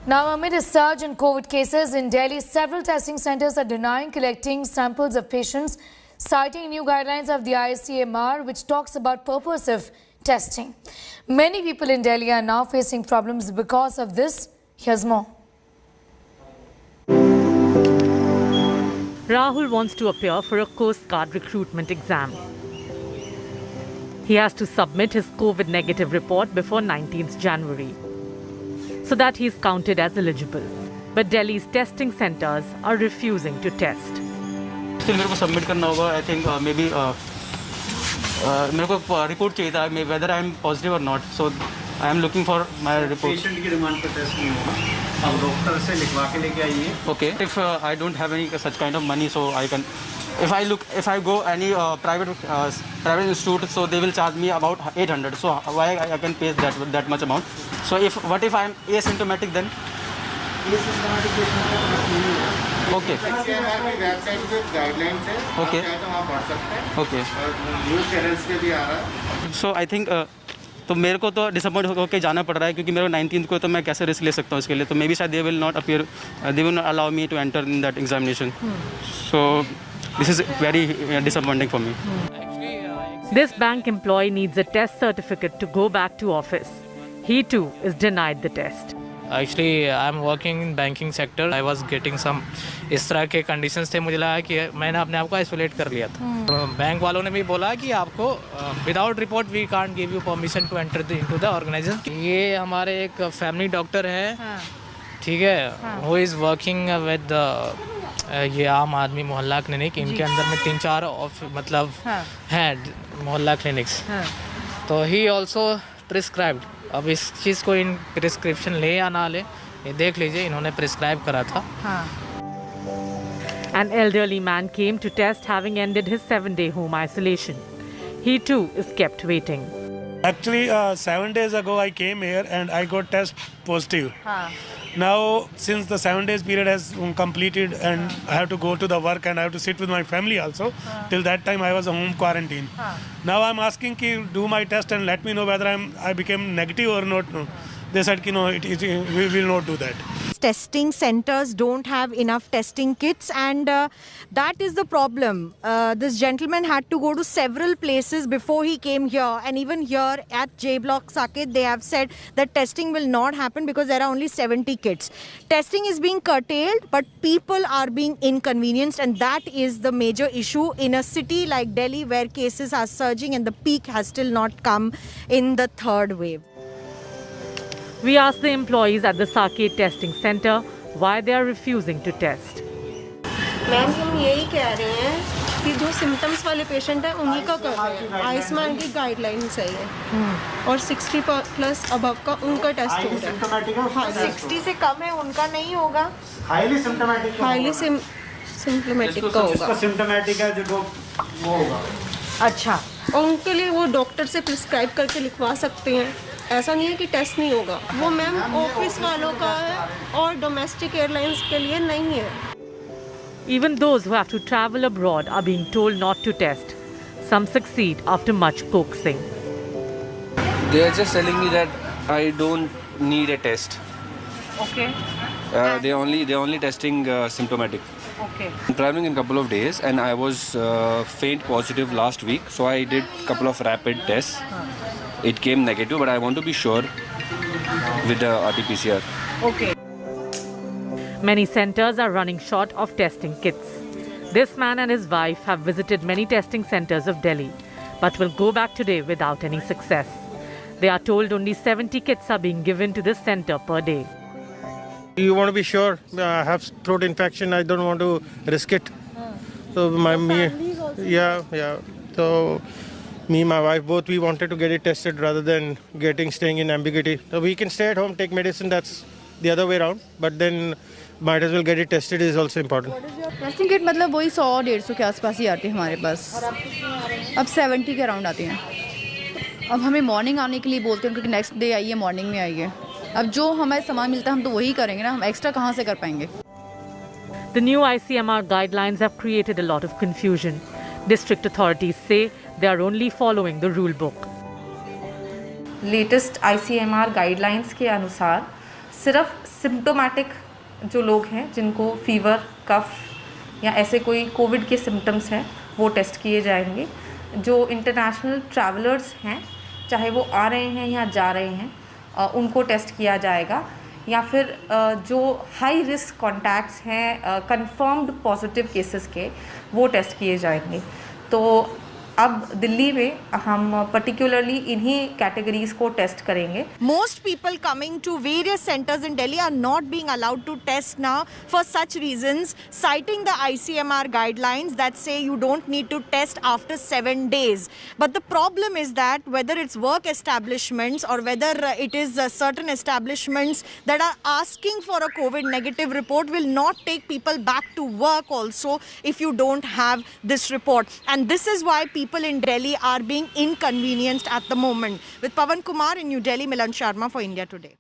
Now, amid a surge in COVID cases in Delhi, several testing centers are denying collecting samples of patients, citing new guidelines of the ICMR, which talks about purposive testing. Many people in Delhi are now facing problems because of this. Here's more. Rahul wants to appear for a Coast Guard recruitment exam. He has to submit his COVID negative report before 19th January, so that he is counted as eligible. But Delhi's testing centers are refusing to test. Still मेरे को submit करना होगा. I think maybe मेरे को report चाहिए था whether I am positive or not. So I am looking for my report. Patient की demand पर test नहीं होगा. आप डॉक्टर से लिखवा के लेके आइए. Okay. If I don't have any such kind of money, so I can. If I go any private institute, so they will charge me about 800. So why I can pay that much amount? So what if I am asymptomatic then? Asymptomatic patient Okay. हमारी website पे guidelines है. Okay. आप चाहे तो वहाँ पढ़ सकते हैं. Okay. और न्यूज़ चैनल्स पे भी आ रहा है. So I think तो मेरे को तो डिसअपॉइंट होकर जाना पड़ रहा है क्योंकि मेरे को 19th को तो मैं कैसे रिस्क ले सकता हूँ इसके लिए. तो मे बी शायद they will not allow me to enter in that examination. So this is very disappointing for me. This bank employee needs a test certificate to go back to office. He too is denied the test. Actually, I'm working in banking sector. I was getting some इस तरह के conditions थे. मुझे लगा कि मैंने अपने आप को आइसोलेट कर लिया था. बैंक वालों ने भी बोला कि आपको without report we can't give you permission to enter into the organisation. ये हमारे एक फैमिली डॉक्टर है, ठीक है, वो इज़ वर्किंग विद ये आम आदमी मोहल्ला क्लिनिक. इनके अंदर में 3-4 मतलब हैं मोहल्ला क्लिनिक्स. तो ही ऑल्सो प्रिस्क्राइब्ड. अब इस चीज़ को इन प्रिस्क्रिप्शन ले या ना ले ये देख लीजिए, इन्होंने प्रिस्क्राइब करा था. An elderly man came to test having ended his 7-day home isolation. He too is kept waiting. Actually, 7 days ago I came here and I got test positive. Now, since the 7 days period has completed and I have to go to the work and I have to sit with my family also, till that time I was a home quarantine. Now I'm asking ki do my test and let me know whether I became negative or not. No. They said ki no, we will not do that. Testing centers don't have enough testing kits, and that is the problem. This gentleman had to go to several places before he came here, and even here at J Block Saket they have said that testing will not happen because there are only 70 kits. Testing is being curtailed, but people are being inconvenienced, and that is the major issue in a city like Delhi where cases are surging and the peak has still not come in the third wave. We asked the employees at the Saket testing center why they are refusing to test. Ma'am हम यही कह रहे हैं कि जो symptoms वाले patient हैं उन्हीं का कर रहे हैं. आयुष्मान की गाइडलाइन सही है और 60 प्लस अबव का उनका टेस्ट होता है. हाँ, 60 से कम है उनका नहीं होगा. हाईली सिम्टोमेटिक का होगा. सिम्टोमेटिक है जो वो होगा. अच्छा, उनके लिए वो डॉक्टर से प्रिस्क्राइब करके लिखवा सकते हैं. ऐसा नहीं है कि टेस्ट नहीं होगा. वो मैम ऑफिस वालों का है और डोमेस्टिक एयरलाइंस के लिए नहीं है. Even those who have to travel abroad are being told not to test. Some succeed after much coaxing. They are just telling me that I don't need a test. Okay. They only testing symptomatic. Okay. I'm traveling in a couple of days and I was faint positive last week, so I did couple of rapid tests. It came negative, but I want to be sure with the RT-PCR. Okay. Many centers are running short of testing kits. This man and his wife have visited many testing centers of Delhi, but will go back today without any success. They are told only 70 kits are being given to this center per day. You want to be sure. I have throat infection. I don't want to risk it. So So me and my wife both, we wanted to get it tested rather than staying in ambiguity. So we can stay at home, take medicine. That's the other way around. But then might as well get it tested is also important. Testing kit मतलब वही 100-150 के आसपास ही आती है हमारे पास. अब 70 के around आती हैं. अब हमें मॉर्निंग आने के लिए बोलते हैं क्योंकि नेक्स्ट डे आइए, मॉर्निंग में आइए. अब जो हमें सामान मिलता है हम तो वही करेंगे ना, हम एक्स्ट्रा कहाँ से कर पाएंगे. The new ICMR guidelines have created a lot of confusion. District authorities say they are only following the rule book. Latest ICMR guidelines के अनुसार सिर्फ सिम्टोमेटिक जो लोग हैं जिनको फीवर, कफ या ऐसे कोई कोविड के सिम्टम्स हैं वो टेस्ट किए जाएंगे। जो इंटरनेशनल ट्रैवलर्स हैं, चाहे वो आ रहे हैं या जा रहे हैं, उनको टेस्ट किया जाएगा। या फिर जो हाई रिस्क कॉन्टैक्ट्स हैं कंफर्म्ड पॉजिटिव केसेस के, वो टेस्ट किए जाएंगे। तो अब दिल्ली में हम पर्टिकुलरली इन्हीं कैटेगरीज को टेस्ट करेंगे। Most people coming to various centers in Delhi are not being allowed to test now for such reasons, citing the ICMR guidelines that say you don't need to test after 7 days. But the problem is that whether it's work establishments or whether it is certain establishments that are asking for a COVID negative report will not take people back to work also if you don't have this report. And this is why people in Delhi are being inconvenienced at the moment. With Pawan Kumar in New Delhi, Milan Sharma for India Today.